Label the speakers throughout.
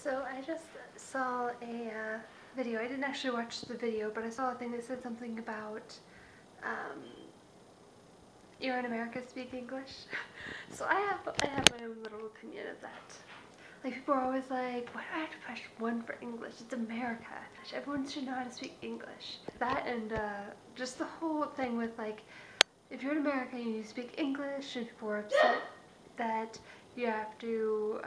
Speaker 1: So I just saw a video. I didn't actually watch the video, but I saw a thing that said something about um, you're in America, speak English. So I have my own little opinion of that. Like, people are always like, why do I have to push one for English? It's America. Everyone should know how to speak English. That and just the whole thing with, like, if you're in America, you need to speak English, and people are upset that you have to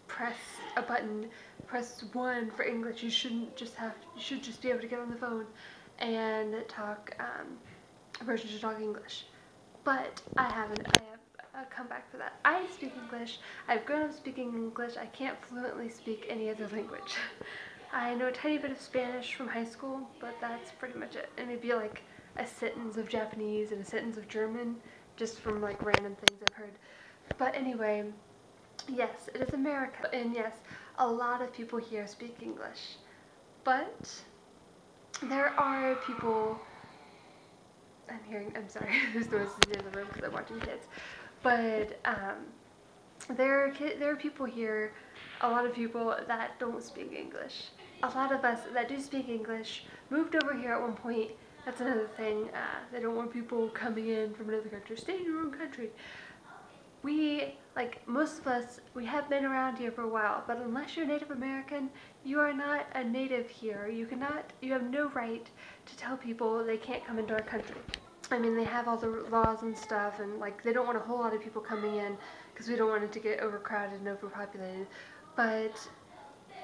Speaker 1: press a button, press 1 for English. You shouldn't just have, you should just be able to get on the phone and talk, a person should talk English. But I have a comeback for that. I speak English. I've grown up speaking English. I can't fluently speak any other language. I know a tiny bit of Spanish from high school, but that's pretty much it. And maybe like a sentence of Japanese and a sentence of German, just from like random things I've heard. But anyway, yes, it is America, and yes, a lot of people here speak English. But there are people, I'm sorry, there's noises in the room because I'm watching kids. But there are people here, a lot of people that don't speak English. A lot of us that do speak English moved over here at one point. That's another thing. They don't want people coming in from another country. Stay in your own country. We, like most of us, we have been around here for a while, but unless you're Native American, you are not a native here. You have no right to tell people they can't come into our country. I mean, they have all the laws and stuff, and like they don't want a whole lot of people coming in because we don't want it to get overcrowded and overpopulated. But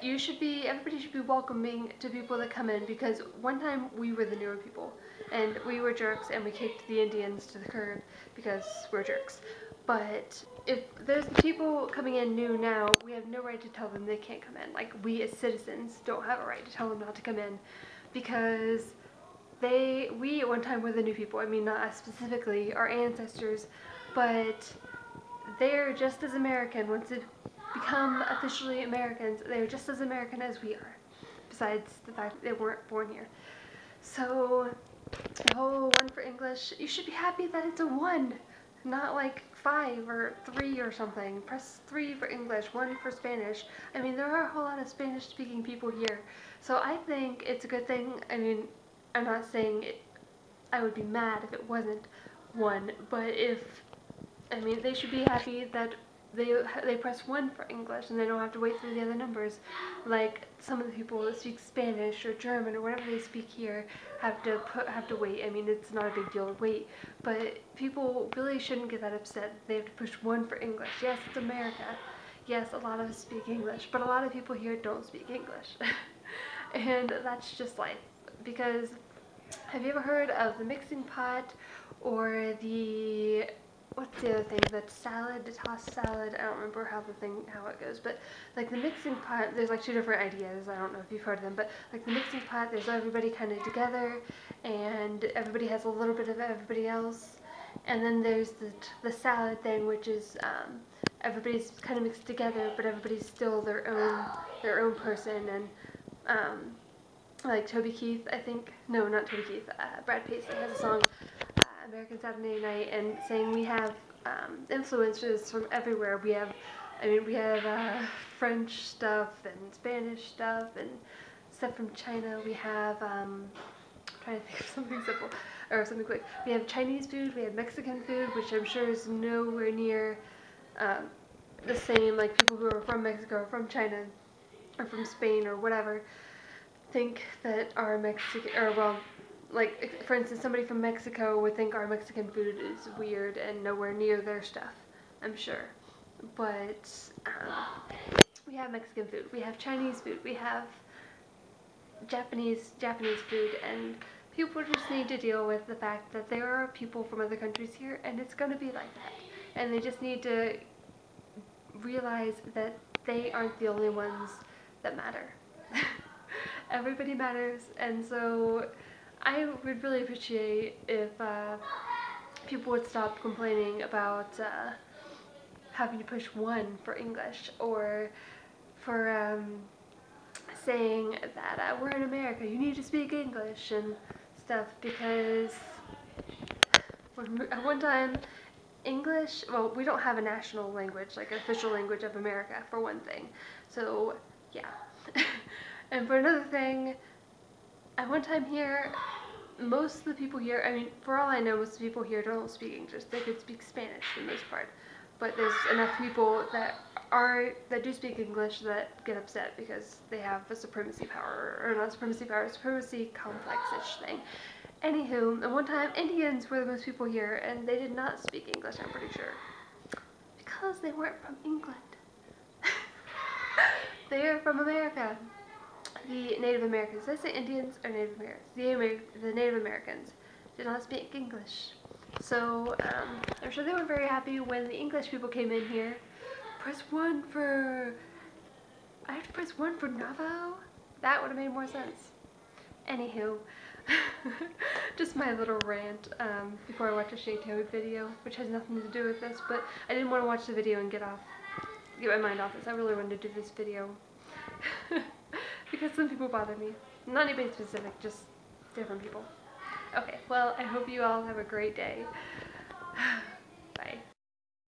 Speaker 1: everybody should be welcoming to people that come in, because one time we were the newer people and we were jerks and we kicked the Indians to the curb because we're jerks. But if there's people coming in new now, we have no right to tell them they can't come in. Like, we as citizens don't have a right to tell them not to come in, because we at one time were the new people. I mean, not us specifically, our ancestors, but they're just as American. Once they become officially Americans, they're just as American as we are, besides the fact that they weren't born here. So the whole 1 for English, you should be happy that it's a 1, not like 5 or 3 or something. Press 3 for English, 1 for Spanish. I mean, there are a whole lot of Spanish speaking people here, so I think it's a good thing. I mean, I'm not saying I would be mad if it wasn't 1, but they should be happy that they press 1 for English and they don't have to wait through the other numbers, like some of the people that speak Spanish or German or whatever they speak here have to wait. I mean, it's not a big deal to wait, but people really shouldn't get that upset. They have to push 1 for English. Yes, it's America. Yes, a lot of us speak English, but a lot of people here don't speak English. And that's just life. Because have you ever heard of the mixing pot, or what's the other thing, the tossed salad? I don't remember how it goes, but like the mixing pot, there's like 2 different ideas. I don't know if you've heard of them, but like the mixing pot, there's everybody kind of together, and everybody has a little bit of everybody else. And then there's the salad thing, which is everybody's kind of mixed together, but everybody's still their own person. And like Toby Keith, I think, no, not Toby Keith, Brad Paisley has a song, American Saturday Night, and saying we have influences from everywhere. We have French stuff and Spanish stuff and stuff from China. We have, I'm trying to think of something simple, or something quick. We have Chinese food, we have Mexican food, which I'm sure is nowhere near the same. Like, people who are from Mexico or from China or from Spain or whatever think that our Mexican, or well, like, for instance, somebody from Mexico would think our Mexican food is weird and nowhere near their stuff, I'm sure. But we have Mexican food, we have Chinese food, we have Japanese food, and people just need to deal with the fact that there are people from other countries here, and it's going to be like that. And they just need to realize that they aren't the only ones that matter. Everybody matters, and so I would really appreciate if people would stop complaining about having to push 1 for English, or for saying that we're in America, you need to speak English and stuff, because at one time, English, well, we don't have a national language, like an official language of America, for one thing. So Yeah. And for another thing, at one time here, most of the people here, I mean, for all I know, most of the people here don't speak English. They could speak Spanish for the most part. But there's enough people that do speak English that get upset because they have a supremacy power, or not supremacy power, supremacy complex-ish thing. Anywho, at one time, Indians were the most people here, and they did not speak English, I'm pretty sure. Because they weren't from England. They're from America. The Native Americans, did I say Indians or Native Americans? The Native Americans did not speak English. So, I'm sure they were very happy when the English people came in here. Press 1 for... I have to press 1 for Navajo? That would have made more sense. Anywho, just my little rant before I watch a Shay Toad video, which has nothing to do with this, but I didn't want to watch the video and get my mind off this. I really wanted to do this video. Because some people bother me. Not anybody specific, just different people. Okay, well, I hope you all have a great day. Bye.